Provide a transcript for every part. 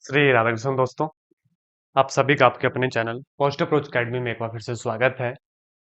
श्री राधाकृष्ण दोस्तों, आप सभी का आपके अपने चैनल पोस्ट अप्रोच अकेडमी में एक बार फिर से स्वागत है।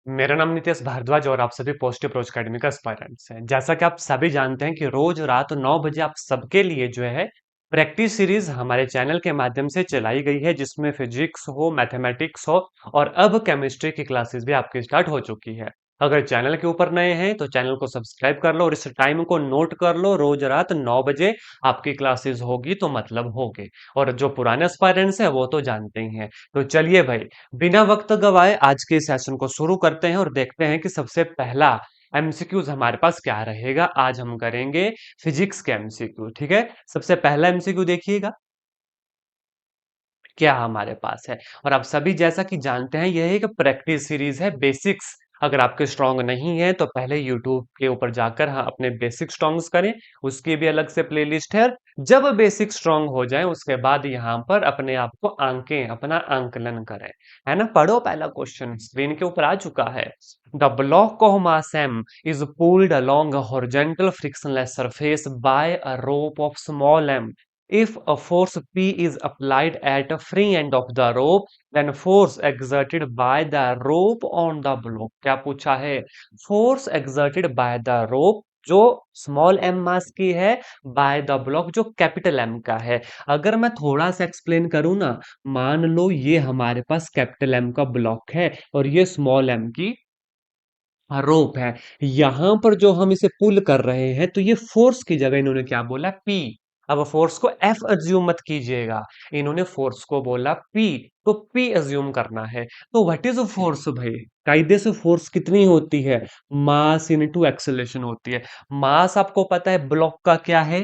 मेरा नाम नितेश भारद्वाज और आप सभी पोस्ट अप्रोच अकेडमी का एस्पायरेंट्स हैं। जैसा कि आप सभी जानते हैं कि रोज रात 9 बजे आप सबके लिए जो है प्रैक्टिस सीरीज हमारे चैनल के माध्यम से चलाई गई है, जिसमें फिजिक्स हो, मैथमेटिक्स हो और अब केमिस्ट्री की क्लासेस भी आपकी स्टार्ट हो चुकी है। अगर चैनल के ऊपर नए हैं तो चैनल को सब्सक्राइब कर लो और इस टाइम को नोट कर लो, रोज रात 9 बजे आपकी क्लासेस होगी तो मतलब होगी। और जो पुराने एस्पायरेंट्स हैं वो तो जानते ही हैं। तो चलिए भाई, बिना वक्त गवाए आज के सेशन को शुरू करते हैं और देखते हैं कि सबसे पहला एमसीक्यूज हमारे पास क्या रहेगा। आज हम करेंगे फिजिक्स के एमसीक्यू। ठीक है, सबसे पहला एमसीक्यू देखिएगा क्या हमारे पास है। और आप सभी जैसा कि जानते हैं यह एक प्रैक्टिस सीरीज है, बेसिक्स अगर आपके स्ट्रांग नहीं है तो पहले यूट्यूब के ऊपर जाकर हाँ अपने बेसिक स्ट्रांग्स करें, उसकी भी अलग से प्लेलिस्ट है। जब बेसिक स्ट्रांग हो जाए उसके बाद यहाँ पर अपने आप को आंकें, अपना आंकलन करें। है ना, पढ़ो, पहला क्वेश्चन स्क्रीन के ऊपर आ चुका है। The block of mass m is pulled along a horizontal frictionless surface by a rope of small m. If a force P is applied at a free end of the rope, then force exerted by the rope on the block. क्या पूछा है? Force exerted by the rope जो small m मास की है, by the block जो capital M का है। अगर मैं थोड़ा सा एक्सप्लेन करूं ना, मान लो ये हमारे पास कैपिटल M का ब्लॉक है और ये स्मॉल m की रोप है। यहां पर जो हम इसे पुल कर रहे हैं तो ये फोर्स की जगह इन्होंने क्या बोला? पी। अब फोर्स को एफ अज्यूम मत कीजिएगा, इन्होंने फोर्स को बोला पी, तो पी अज्यूम करना है। तो व्हाट इज फोर्स भाई? कायदे से फोर्स कितनी होती है? मास इनटू एक्सेलरेशन होती है। मास आपको पता है ब्लॉक का क्या है?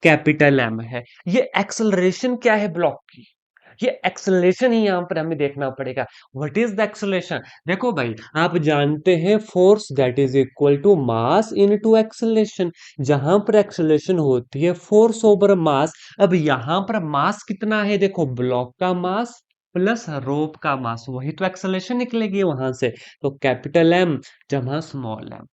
कैपिटल एम है। ये एक्सेलरेशन क्या है ब्लॉक की? ये एक्सेलरेशन ही यहां पर हमें देखना पड़ेगा। What is the acceleration? देखो भाई, आप जानते हैं force that is equal to mass into acceleration. जहां पर एक्सेलरेशन होती है फोर्स ओवर मास। अब यहां पर मास कितना है? देखो, ब्लॉक का मास प्लस रोप का मास, वही तो एक्सेलरेशन निकलेगी वहां से। तो कैपिटल एम जमा स्मॉल एम।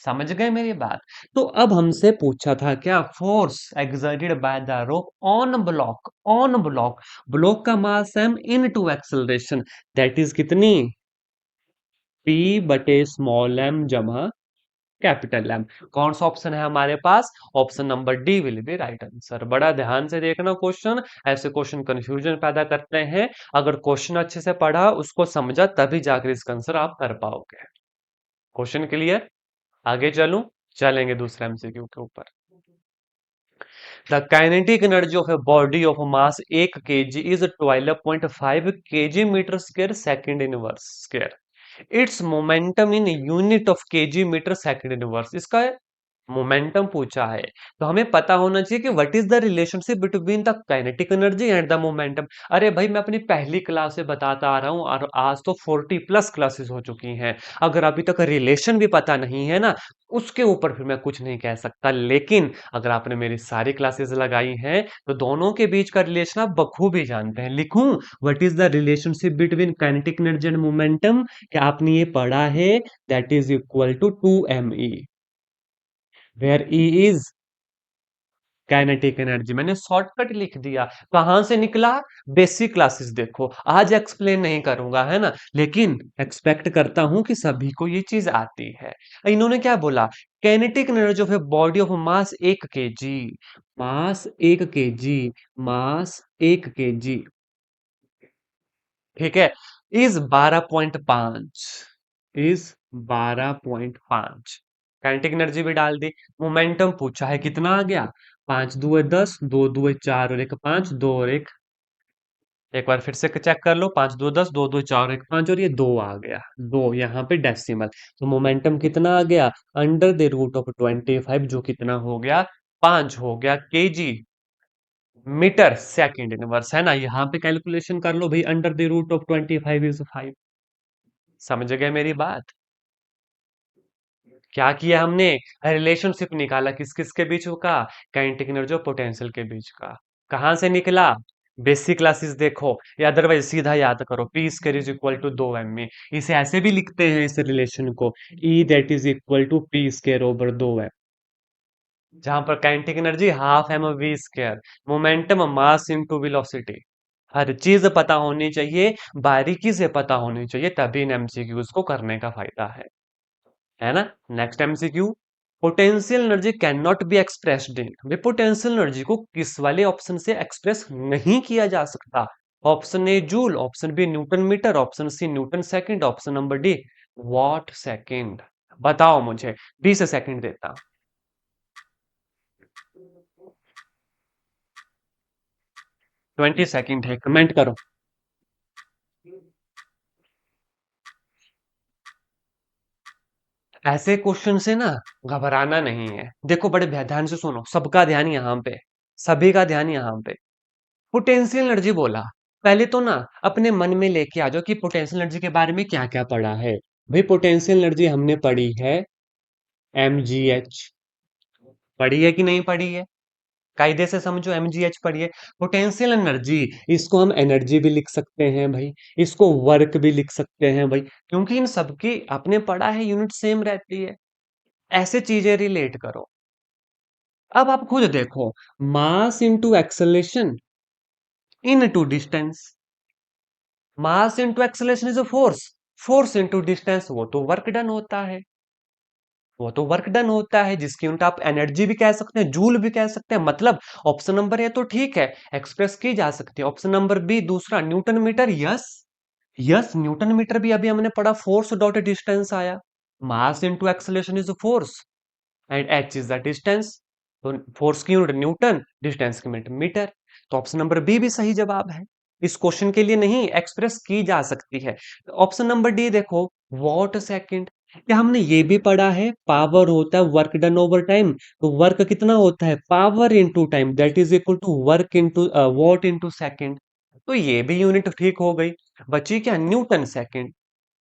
समझ गए मेरी बात? तो अब हमसे पूछा था क्या? Force exerted by the rope on block, on block, block का mass m into acceleration, that is कितनी? p बटे स्मॉल m जमा कैपिटल M। कौन सा ऑप्शन है हमारे पास? Option number D will be right answer. बड़ा ध्यान से देखना क्वेश्चन, ऐसे क्वेश्चन कंफ्यूजन पैदा करते हैं। अगर क्वेश्चन अच्छे से पढ़ा, उसको समझा, तभी जाकर इसका आंसर आप कर पाओगे। Question clear? आगे चलूं? चलेंगे दूसरे एमसीक्यू के ऊपर। The kinetic energy of a body of mass 1 kg is 12.5 kg meter square second inverse square. Its momentum in unit of kg meter second inverse. इसका मोमेंटम पूछा है तो हमें पता होना चाहिए कि what is the relationship between the kinetic energy and the momentum. अरे भाई, मैं अपनी पहली क्लास से बताता आ रहा हूं और आज तो 40 प्लस क्लासेस हो चुकी हैं। अगर अभी तक रिलेशन भी पता नहीं है ना, उसके ऊपर फिर मैं कुछ नहीं कह सकता। लेकिन अगर आपने मेरी सारी क्लासेस लगाई हैं तो दोनों के बीच का रिलेशन आप बखूबी जानते हैं। लिखूं what is the relationship between kinetic energy and momentum? क्या आपने ये पढ़ा है? That is equal to 2 me, where E is kinetic energy. मैंने शॉर्टकट लिख दिया। कहां से निकला? बेसिक क्लासेस देखो, आज एक्सप्लेन नहीं करूंगा, है ना, लेकिन एक्सपेक्ट करता हूं कि सभी को ये चीज आती है। इन्होंने क्या बोला? Kinetic energy of a body of mass 1 kg, mass 1 kg, mass 1 kg, ठीक है, इज 12.5, इज 12.5। काइनेटिक एनर्जी भी डाल दी। मोमेंटम पूछा है, कितना आ गया? 5 दूए 10, 2 दूए 4 और 1 5, 2 और 1। एक बार फिर से चेक कर लो, 5 दूए 10, 2 दूए 4 और 1 5, और ये 2 आ गया। 2 यहाँ पे डेसिमल। तो मोमेंटम कितना आ गया? अंडर द रूट ऑफ 25, जो कितना हो गया? 5 हो गया केजी मीटर सेकंड इनवर्स, है ना। यहाँ पे कैलकुलेशन कर लो भाई, under the root of 25 is 5। समझ गए मेरी बात? क्या किया हमने? रिलेशनशिप निकाला किस किस के बीच का? काइनेटिक एनर्जी और पोटेंशियल के बीच का। कहां से निकला? बेसिक क्लासेस देखो, या अदरवाइज सीधा याद करो, P square is equal to 2 m। इसे ऐसे भी लिखते हैं इस रिलेशन को, E that is equal to P square over 2 m। जहां पर kinetic energy half M V square, momentum mass into velocity. हर चीज पता होनी चाहिए, बारीकी से पता होनी चाहिए, तभी इन एमसीक्यूज को करने का फायदा है ना। Next MCQ, potential energy can not be expressed in. भाई पोटेंशियल एनर्जी को किस वाले ऑप्शन से एक्सप्रेस नहीं किया जा सकता? Option A joule, option B newton metre, option C newton second, option number D watt second. बताओ मुझे, 20 सेकंड देता हूं। 20 सेकंड है, कमेंट करो। ऐसे क्वेश्चन से ना घबराना नहीं है। देखो बड़े ध्यान से सुनो, सबका ध्यान यहाँ पे, सभी का ध्यान यहाँ पे। पोटेंशियल एनर्जी बोला, पहले तो ना अपने मन में लेके आ जाओ कि पोटेंशियल एनर्जी के बारे में क्या क्या पढ़ा है। भाई पोटेंशियल एनर्जी हमने पढ़ी है, mgh। पढ़ी है कि नहीं पढ़ी है? कायदे से समझो, mgh पढ़ी है। पोटेंशियल एनर्जी, इसको हम एनर्जी भी लिख सकते हैं भाई, इसको वर्क भी लिख सकते हैं भाई, क्योंकि इन सबकी आपने पढ़ा है यूनिट सेम रहती है। ऐसे चीजें रिलेट करो। अब आप खुद देखो, मास into acceleration into distance. Mass into acceleration is a force, force into distance, वो तो वर्क डन होता है। वो तो वर्क डन होता है, जिसकी यूनिट आप एनर्जी भी कह सकते हैं, जूल भी कह सकते हैं। मतलब ऑप्शन नंबर ए तो ठीक है, एक्सप्रेस की जा सकती है। ऑप्शन नंबर बी दूसरा newton metre, yes. Yes newton metre भी अभी हमने पढ़ा, फोर्स डॉट डिस्टेंस आया। Mass into acceleration is force and H is the distance. तो फोर्स की यूनिट न्यूटन, डिस्टेंस की यूनिट मीटर। तो ऑप्शन नंबर बी भी सही जवाब है। इस क्वेश्चन के लिए नहीं, एक्सप्रेस की जा सकती है। ऑप्शन नंबर डी देखो, वॉट सेकंड। क्या हमने ये भी पढ़ा है, पावर होता है वर्क डन ओवर टाइम। तो वर्क कितना होता है, power into time, that is equal to work into watt into second. तो ये भी यूनिट ठीक हो गई। बची क्या, न्यूटन सेकंड।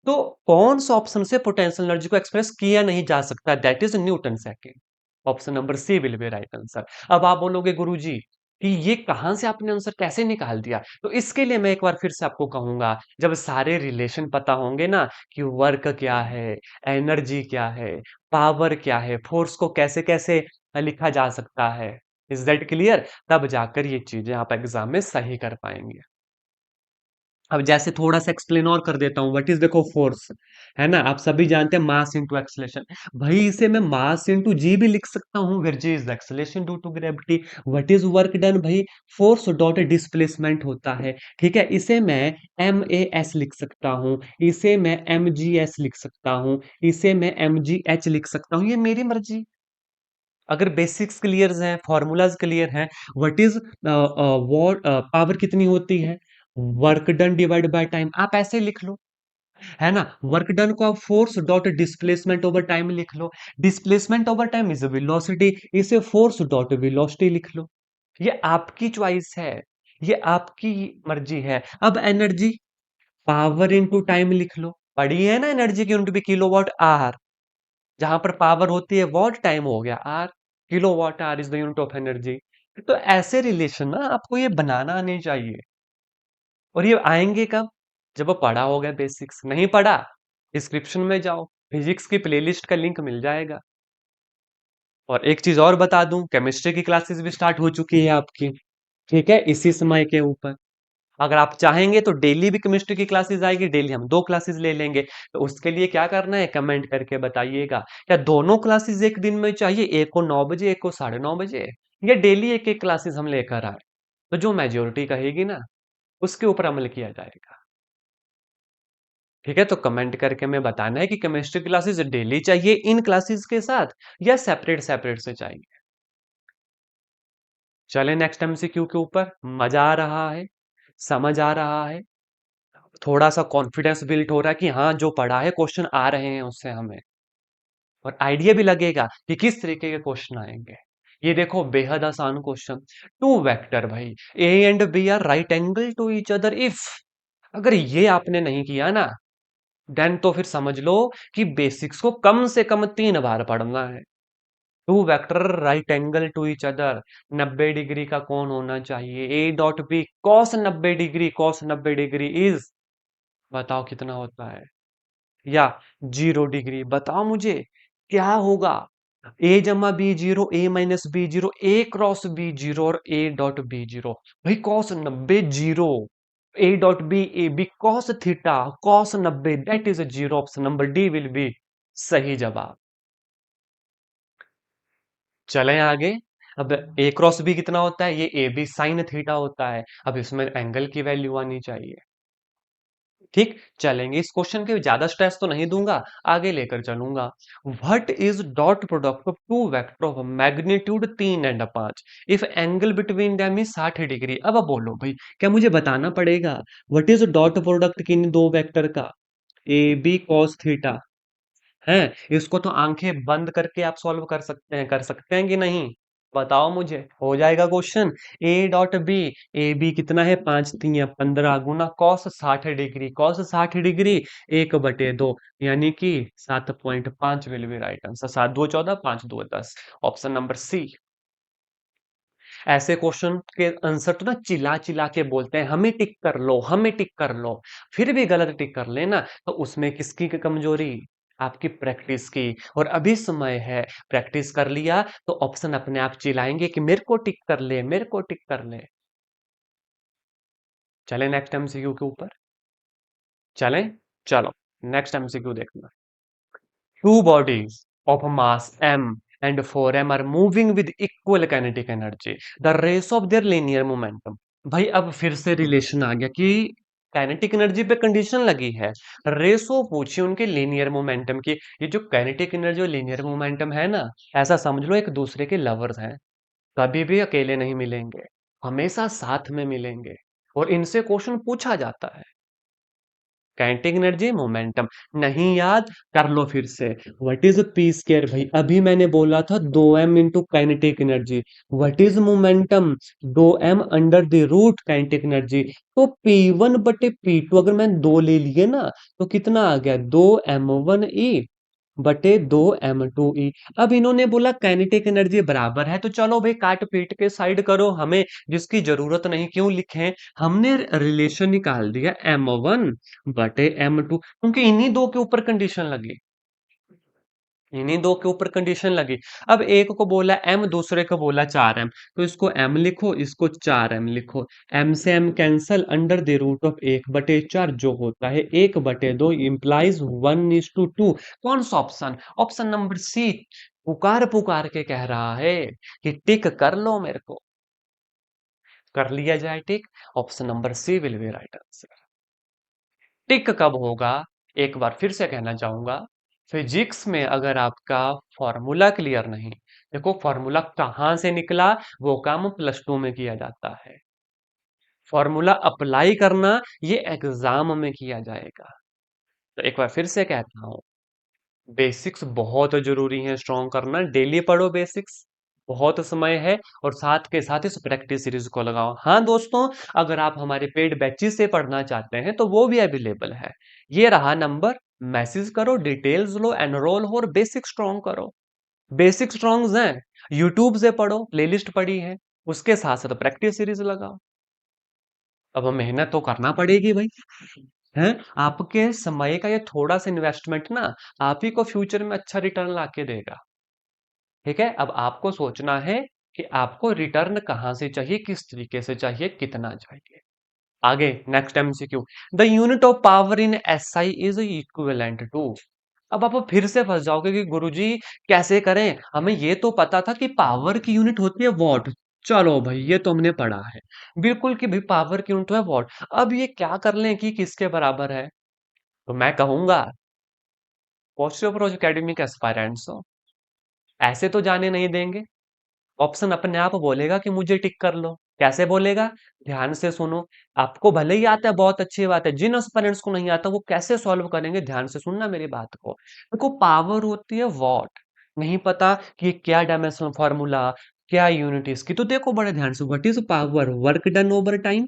तो कौन सा ऑप्शन से पोटेंशियल एनर्जी को एक्सप्रेस किया नहीं जा सकता, that is newton second. Option number C will be right answer. अब आप बोलोगे गुरुजी कि ये कहां से आपने आंसर कैसे निकाल दिया, तो इसके लिए मैं एक बार फिर से आपको कहूंगा, जब सारे रिलेशन पता होंगे ना, कि वर्क क्या है, एनर्जी क्या है, पावर क्या है, फोर्स को कैसे कैसे लिखा जा सकता है, इज दैट क्लियर, तब जाकर ये चीजें आप एग्जाम में सही कर पाएंगे। अब जैसे थोड़ा सा एक्सप्लेन और कर देता हूँ, व्हाट इज देखो फोर्स, है ना, आप सभी जानते हैं मास इनटू एक्सेलरेशन। भाई इसे मैं मास इनटू जी भी लिख सकता हूँ, where G is the acceleration due to gravity. What is work done, भाई फोर्स डॉट डिस्प्लेसमेंट होता है। ठीक है, इसे मैं एम ए एस लिख सकता हूँ, इसे मैं एम जी एस लिख सकता हूँ, इसे मैं एम जी एच लिख सकता हूँ, ये मेरी मर्जी। अगर बेसिक्स क्लियर हैं, फॉर्मूलाज क्लियर हैं, व्हाट इज वॉट पावर कितनी होती है, work done divide by time, आप ऐसे लिख लो, है ना। वर्क डन को आप force dot displacement over time लिख लो। Displacement over time is velocity, इसे फोर्स डॉट वेलोसिटी लिख लो। ये आपकी चॉइस है, ये आपकी मर्जी है। अब एनर्जी, पावर इनटू टाइम लिख लो। पढ़ी है ना एनर्जी की यूनिट भी किलोवाट आवर, जहां पर पावर होती है वॉट, टाइम हो गया hour, kilo watt hour is the unit of energy. तो ऐसे रिलेशन ना आपको ये बनाना आने चाहिए। और ये आएंगे कब, जब वो पढ़ा होगा बेसिक्स। नहीं पढ़ा, डिस्क्रिप्शन में जाओ, फिजिक्स की प्लेलिस्ट का लिंक मिल जाएगा। और एक चीज और बता दूं, केमिस्ट्री की क्लासेस भी स्टार्ट हो चुकी है आपकी, ठीक है, इसी समय के ऊपर। अगर आप चाहेंगे तो डेली भी केमिस्ट्री की क्लासेस आएगी, डेली हम 2 क्लासेस ले लेंगे। तो उसके लिए क्या करना है, कमेंट करके बताइएगा, क्या दोनों क्लासेस एक दिन में चाहिए, एक को 9 बजे, एक को 9:30 बजे, या डेली एक एक क्लासेस हम लेकर आए? तो जो मेजोरिटी कहेगी ना, उसके ऊपर अमल किया जाएगा। ठीक है, तो कमेंट करके हमें बताना है कि केमिस्ट्री क्लासेस डेली चाहिए इन क्लासेस के साथ, या सेपरेट सेपरेट से चाहिए। चले नेक्स्ट एमसीक्यू के ऊपर। मजा आ रहा है, समझ आ रहा है, थोड़ा सा कॉन्फिडेंस बिल्ड हो रहा है कि हाँ जो पढ़ा है क्वेश्चन आ रहे हैं उससे हमें, और आइडिया भी लगेगा कि किस तरीके के क्वेश्चन आएंगे। ये देखो बेहद आसान क्वेश्चन, टू वेक्टर भाई, A and B are right angle to each other if. अगर ये आपने नहीं किया ना, देन तो फिर समझ लो कि बेसिक्स को कम से कम 3 बार पढ़ना है। Two vector right angle to each other, 90 degree का कौन होना चाहिए, A dot B cos 90 degree, cos 90 degree is, बताओ कितना होता है, या 0 डिग्री, बताओ मुझे क्या होगा। ए जमा B zero, A minus B zero, A cross B zero और ए डॉट बी जीरो। भाई cos 90 zero, A dot B A B cos theta cos 90, that is a zero. Option number D will be सही जवाब। चलें आगे। अब ए cross B कितना होता है? ये ए बी साइन थीटा होता है। अब इसमें एंगल की वैल्यू आनी चाहिए। ठीक, चलेंगे। इस क्वेश्चन के ज्यादा स्ट्रेस तो नहीं दूंगा, आगे लेकर चलूंगा। What is dot product of two vector of magnitude 3 और 5 if angle between them is 60 degree? अब बोलो भाई, क्या मुझे बताना पड़ेगा व्हाट इज डॉट प्रोडक्ट किन दो वेक्टर का? ए बी कॉस थीटा है। इसको तो आंखें बंद करके आप सॉल्व कर सकते हैं कि नहीं? बताओ मुझे। हो जाएगा question. A dot B, A B कितना है? 5 3 15 गुना cos 60 डिग्री, cos 60 डिग्री 1/2, यानी कि 7.5 will be right answer. 7 2 14, 5 2 10, option number C. ऐसे क्वेश्चन के आंसर तो ना चिल्ला चिल्ला के बोलते हैं, हमें टिक कर लो, हमें टिक कर लो। फिर भी गलत टिक कर लेना तो उसमें किसकी कमजोरी? आपकी प्रैक्टिस की। और अभी समय है, प्रैक्टिस कर लिया तो ऑप्शन अपने आप चिल्लाएंगे कि मेरे को टिक कर ले, मेरे को टिक कर ले। चलें नेक्स्ट एमसीक्यू के ऊपर। चलें, चलो नेक्स्ट एमसीक्यू देखना। Two bodies of mass m and 4m are moving with equal kinetic energy. The ratio of their linear momentum. भाई अब फिर से रिलेशन आ गया कि काइनेटिक एनर्जी पे कंडीशन लगी है, रेसो पूछी उनके लीनियर मोमेंटम की। ये जो काइनेटिक एनर्जी और लीनियर मोमेंटम है ना, ऐसा समझ लो एक दूसरे के लवर्स हैं। कभी भी अकेले नहीं मिलेंगे, हमेशा साथ में मिलेंगे। और इनसे क्वेश्चन पूछा जाता है। काइनेटिक एनर्जी मोमेंटम नहीं याद? कर लो फिर से। What is P square? भाई अभी मैंने बोला था 2m into kinetic energy. What is momentum? 2m under the root kinetic energy. तो P1/P2 अगर मैंने दो ले लिए ना, तो कितना आ गया? 2m1e बटे 2m2e। अब इन्होंने बोला काइनेटिक एनर्जी बराबर है, तो चलो भाई काट पीट के साइड करो, हमें जिसकी जरूरत नहीं क्यों लिखें। हमने रिलेशन निकाल दिया m1/m2, क्योंकि इन्हीं दो के ऊपर कंडीशन लगी, इन्हीं दो के ऊपर कंडीशन लगी। अब एक को बोला m, दूसरे को बोला 4m, तो इसको m लिखो, इसको 4m लिखो। m से m cancel, under the root of 1/4 जो होता है 1/2 इंप्लाइज 1:2। कौन सा ऑप्शन? ऑप्शन नंबर सी। पुकार पुकार के कह रहा है कि टिक कर लो मेरे को। कर लिया जाए tick. Option number C will be right answer. Tick कब होगा? एक बार फिर से कहना चाहूंगा, फिजिक्स में अगर आपका फॉर्मूला क्लियर नहीं, देखो फॉर्मूला कहां से निकला वो काम +2 में किया जाता है। फॉर्मूला अप्लाई करना ये एग्जाम में किया जाएगा। तो एक बार फिर से कहता हूं, बेसिक्स बहुत जरूरी है स्ट्रॉन्ग करना। डेली पढ़ो बेसिक्स, बहुत समय है। और साथ के साथ इस प्रैक्टिस सीरीज को लगाओ। हाँ दोस्तों, अगर आप हमारे पेड बैचेस से पढ़ना चाहते हैं तो वो भी अवेलेबल है। ये रहा नंबर, मैसेज करो, डिटेल्स लो, एनरोल हो और बेसिक स्ट्रॉन्ग करो। बेसिक स्ट्रॉन्ग्स हैं, यूट्यूब से पढ़ो, प्लेलिस्ट पड़ी है, उसके साथ साथ प्रैक्टिस सीरीज लगाओ। अब मेहनत तो करना पड़ेगी भाई, हैं? आपके समय का ये थोड़ा सा इन्वेस्टमेंट ना आप ही को फ्यूचर में अच्छा रिटर्न लाके देगा। ठीक है, अब आपको सोचना है कि आपको रिटर्न कहां से चाहिए, किस तरीके से चाहिए, कितना चाहिए। आगे next MCQ. The unit of power in SI is equivalent to. अब आप फिर से फंस जाओगे कि गुरुजी कैसे करें, हमें ये तो पता था कि पावर की यूनिट होती है वॉट। चलो भाई ये तो हमने पढ़ा है बिल्कुल कि भाई पावर की यूनिट है वॉट। अब ये क्या कर लें कि किसके बराबर है? तो मैं कहूंगा, पॉजिटिव अप्रोच एकेडमी के एस्पायरेंट्स हो, ऐसे तो जाने नहीं देंगे। ऑप्शन अपने आप बोलेगा कि मुझे टिक कर लो। कैसे बोलेगा? ध्यान से सुनो। आपको भले ही आता है, बहुत अच्छी बात है। जिन एस्पिरेंट्स को नहीं आता वो कैसे सॉल्व करेंगे, ध्यान से सुनना मेरी बात को। देखो पावर होती है वॉट, नहीं पता कि ये क्या डायमेंशनल फॉर्मूला, क्या यूनिट इसकी, तो देखो बड़े ध्यान से, what is power? Work done over time,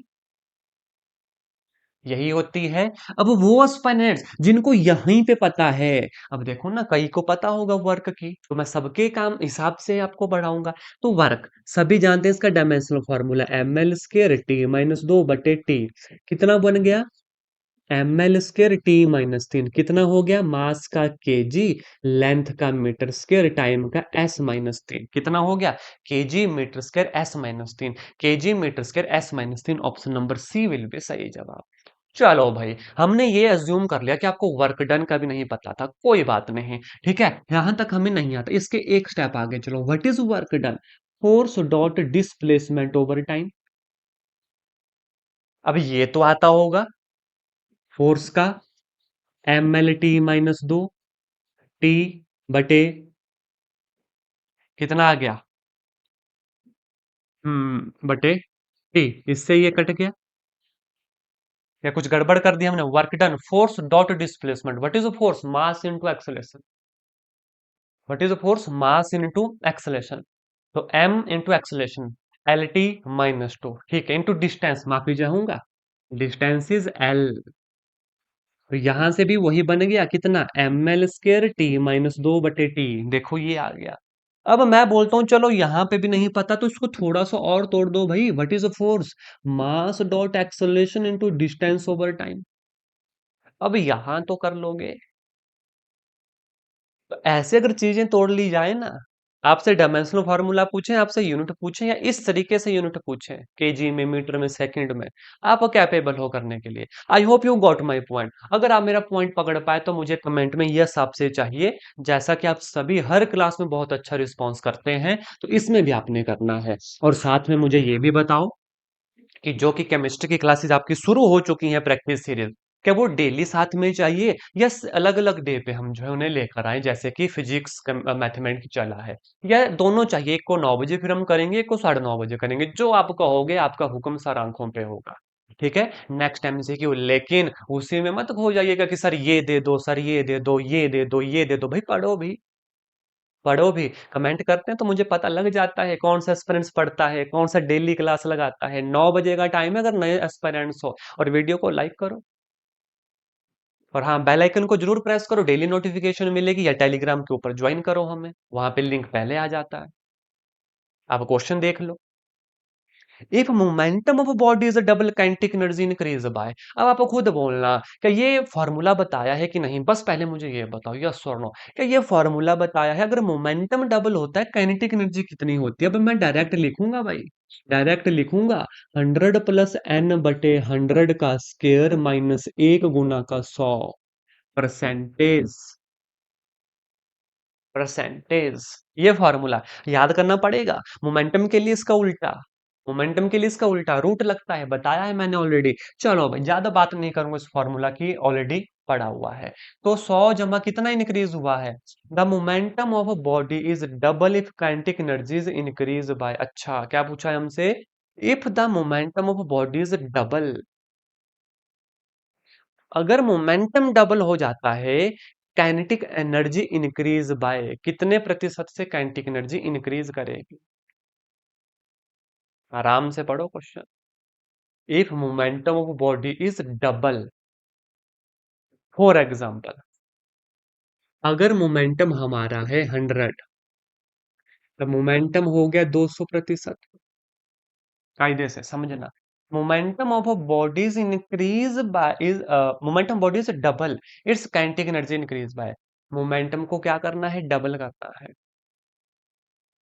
यही होती है। अब वो स्पाइनेट्स जिनको यहीं पे पता है, अब देखो ना कई को पता होगा वर्क की, तो मैं सबके काम हिसाब से आपको बढ़ाऊंगा। तो वर्क सभी जानते हैं, इसका dimensional formula ml square t-2/t कितना बन गया? ml² t-3 कितना हो गया, मास का केजी, लेंथ का मीटर स्क्वायर, टाइम का s-3 कितना हो गया, KG metre square s-3, KG metre square s-3। Option number C will be सही जवाब। चलो भाई, हमने ये अज्यूम कर लिया कि आपको वर्क डन का भी नहीं पता था, कोई बात नहीं। ठीक है, यहां तक हमें नहीं आता, इसके एक स्टेप आगे चलो। What is work done, force dot displacement over time. अब ये तो आता होगा, फोर्स का ml t-2 टी बटे कितना आ गया, बटे टी, इससे ये कट गया, या कुछ गड़बड़ कर दिया हमने। Work done force dot displacement, what is force, mass into acceleration, what is force, mass into acceleration. तो m इंटू एक्सेलरेशन, LT-2, ठीक है, इंटू डिस्टेंस, माफी चाहूंगा, डिस्टेंस इज L। तो यहां से भी वही बन गया, कितना, ml² t-2 बटे टी, देखो ये आ गया। अब मैं बोलता हूं चलो यहां पे भी नहीं पता तो इसको थोड़ा सा और तोड़ दो भाई, what is force, mass dot acceleration into distance over time. अब यहां तो कर लोगे। तो ऐसे अगर चीजें तोड़ ली जाए ना, आपसे डायमेंशनल फार्मूला पूछें, आपसे यूनिट पूछें, या इस तरीके से यूनिट पूछें, केजी में, मीटर में, सेकंड में, आप कैपेबल हो करने के लिए। I hope you got my point. अगर आप मेरा पॉइंट पकड़ पाए तो मुझे कमेंट में यस आपसे चाहिए, जैसा कि आप सभी हर क्लास में बहुत अच्छा रिस्पॉन्स करते हैं, तो इसमें भी आपने करना है। और साथ में मुझे ये भी बताओ कि जो कि केमिस्ट्री की क्लासेस आपकी शुरू हो चुकी हैं, प्रैक्टिस सीरीज, क्या वो डेली साथ में चाहिए, या अलग अलग डे पे हम जो है उन्हें लेकर आए, जैसे कि फिजिक्स मैथमेटिक्स चला है, या दोनों चाहिए, एक को 9 बजे फिर हम करेंगे, एक को 9:30 बजे करेंगे, जो आप कहोगे, आपका हुक्म सर आंखों पे होगा। ठीक है, नेक्स्ट MCQ, लेकिन उसी में मत खो जाइएगा कि सर ये दे दो, सर ये दे दो, ये दे दो, ये दे दो, भाई पढ़ो भी, पढ़ो भी। कमेंट करते हैं तो मुझे पता लग जाता है कौन सा एस्पिरेंट्स पढ़ता है, कौन सा डेली क्लास लगाता है। 9 बजे का टाइम है, अगर नए एस्पिरेंट्स हो, और वीडियो को लाइक करो, और हाँ, बेल आइकन को जरूर प्रेस करो, डेली नोटिफिकेशन मिलेगी, या टेलीग्राम के ऊपर ज्वाइन करो हमें, वहां पे लिंक पहले आ जाता है। आप क्वेश्चन देख लो। If momentum of body is double kinetic energy increase by. अब आपको खुद बोलना कि ये फॉर्मूला बताया है कि नहीं, बस पहले मुझे ये बताओ, यस और नो, क्या ये फॉर्मूला बताया है, अगर मोमेंटम डबल होता है काइनेटिक एनर्जी कितनी होती है। अब मैं डायरेक्ट लिखूंगा भाई, डायरेक्ट लिखूंगा, 100 + n/100 का स्क्वायर माइनस 1 × 100 परसेंटेज, परसेंटेज, ये फॉर्मूला याद करना पड़ेगा। मोमेंटम के लिए इसका उल्टा, मोमेंटम के लिए इसका उल्टा रूट लगता है, बताया है मैंने ऑलरेडी। चलो भाई, ज्यादा बात नहीं करूंगा, इस फॉर्मूला की ऑलरेडी पढ़ा हुआ है। तो 100 जमा कितना इंक्रीज हुआ है, the momentum of a body is double if kinetic energy is increase by. अच्छा, क्या पूछा है हमसे, if the momentum of body is double, अगर मोमेंटम डबल हो जाता है, काइनेटिक एनर्जी इंक्रीज बाय कितने प्रतिशत से काइनेटिक एनर्जी इंक्रीज करेगी। आराम से पढ़ो question. If momentum of body is double, for example, अगर मोमेंटम हमारा है 100, तो मोमेंटम हो गया 200%। कायदे से समझना, momentum of a body is increase by is, momentum body is double, it's kinetic energy increase bye, momentum को क्या करना है, डबल करना है,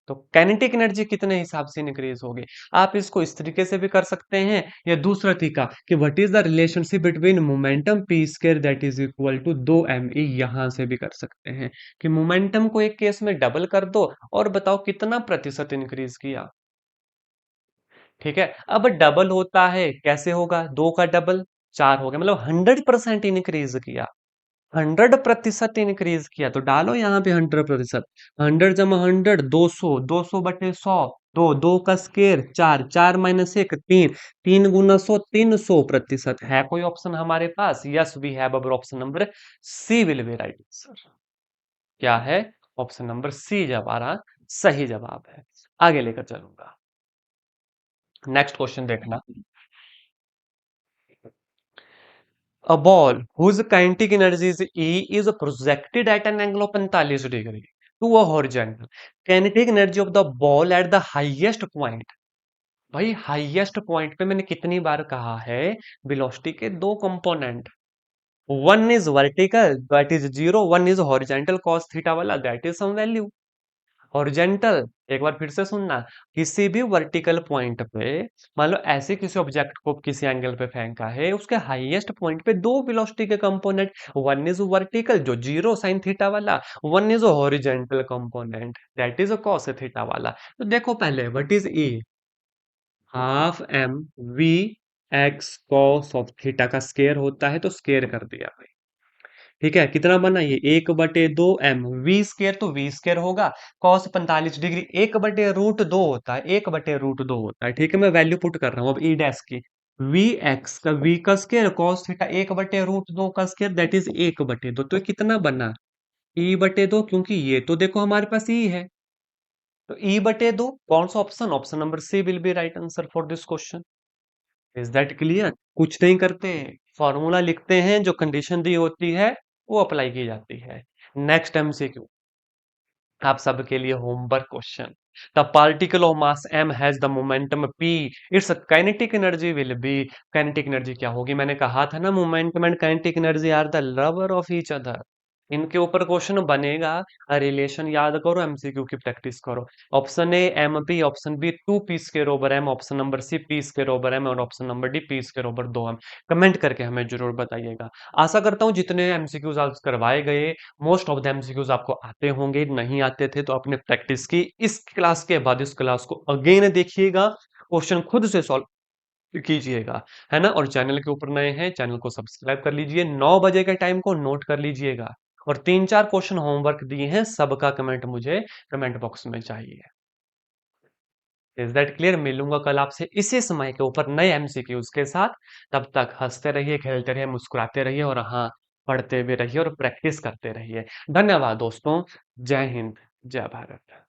तो काइनेटिक एनर्जी कितने हिसाब से इंक्रीज होगी। आप इसको इस तरीके से भी कर सकते हैं, या दूसरा तरीका कि what is the relationship between momentum P square that is equal to 2 me, यहां से भी कर सकते हैं कि मोमेंटम को एक केस में डबल कर दो, और बताओ कितना प्रतिशत इंक्रीज किया। ठीक है, अब डबल होता है कैसे होगा, 2 का डबल 4 हो गया, मतलब 100% इंक्रीज किया, 100% इंक्रीज किया, तो डालो यहाँ पे 100%, 100 × 100, 200, 200/100, दो, दो का स्केयर 4, 4 - 1, 3, 3 × 100, 300% है कोई ऑप्शन हमारे पास, yes we have our option number C will be right answer. क्या है, ऑप्शन नंबर सी हमारा सही जवाब है। आगे लेकर चलूंगा, नेक्स्ट क्वेश्चन देखना। A ball whose kinetic energy is E is projected at an angle of 45 degree to a horizontal. Kinetic energy of the ball at the highest point. भाई हाईएस्ट पॉइंट पे मैंने कितनी बार कहा है, वेलोसिटी के दो component, one is vertical that is zero, one is horizontal cos theta वाला that is some value. Horizontal, एक बार फिर से सुनना, किसी भी वर्टिकल पॉइंट पे, मान लो ऐसे किसी ऑब्जेक्ट को किसी एंगल पे फेंका है, उसके हाईएस्ट पॉइंट पे दो वेलोसिटी के कंपोनेंट, वन इज वर्टिकल जो जीरो साइन थीटा वाला, one is horizontal component that is cos theta वाला। तो देखो पहले what is E, half M V X cos of theta का स्केयर होता है, तो स्केयर कर दिया भाई। ठीक है, कितना बना ये, 1/2 m, वी स्केयर तो वी स्केयर होगा, कॉस 45 डिग्री 1/√2 होता है, 1/√2 होता है। ठीक है, मैं वैल्यू पुट कर रहा हूँ अब ई डैश की, वी एक्स का वी का स्केयर कॉस थीटा 1/√2 का स्केयर दैट इज 1/2, तो ये कितना बना, E/2, क्योंकि ये तो देखो हमारे पास ई है, तो E/2 कौन सा ऑप्शन, option number C will be right answer for this question. Is that clear? कुछ नहीं करते, फॉर्मूला लिखते हैं, जो कंडीशन दी होती है वो अप्लाई की जाती है। नेक्स्ट एमसीक्यू, आप सबके लिए homework question. The particle of mass m has the momentum p, its kinetic energy will be, kinetic energy क्या होगी, मैंने कहा था ना momentum and kinetic energy are the lover of each other. इनके ऊपर क्वेश्चन बनेगा, रिलेशन याद करो, एमसीक्यू की प्रैक्टिस करो। Option A M P, option B 2p square over m, option number C p square over m, और option number D p square over 2m। Comment करके हमें जरूर बताइएगा। आशा करता हूँ जितने एमसीक्यूज आज करवाए गए, मोस्ट ऑफ द एमसीक्यूज आपको आते होंगे, नहीं आते थे तो आपने प्रैक्टिस की, इस क्लास के बाद इस क्लास को अगेन देखिएगा, क्वेश्चन खुद से सॉल्व कीजिएगा, है ना। और चैनल के ऊपर नए हैं, चैनल को सब्सक्राइब कर लीजिए, 9 बजे के टाइम को नोट कर लीजिएगा, और 3-4 क्वेश्चन होमवर्क दिए हैं, सबका कमेंट मुझे कमेंट बॉक्स में चाहिए। Is that clear? मिलूंगा कल आपसे इसी समय के ऊपर नए एमसीक्यूज के साथ। तब तक हंसते रहिए, खेलते रहिए, मुस्कुराते रहिए, और हाँ, पढ़ते भी रहिए और प्रैक्टिस करते रहिए। धन्यवाद दोस्तों। जय हिंद, जय भारत।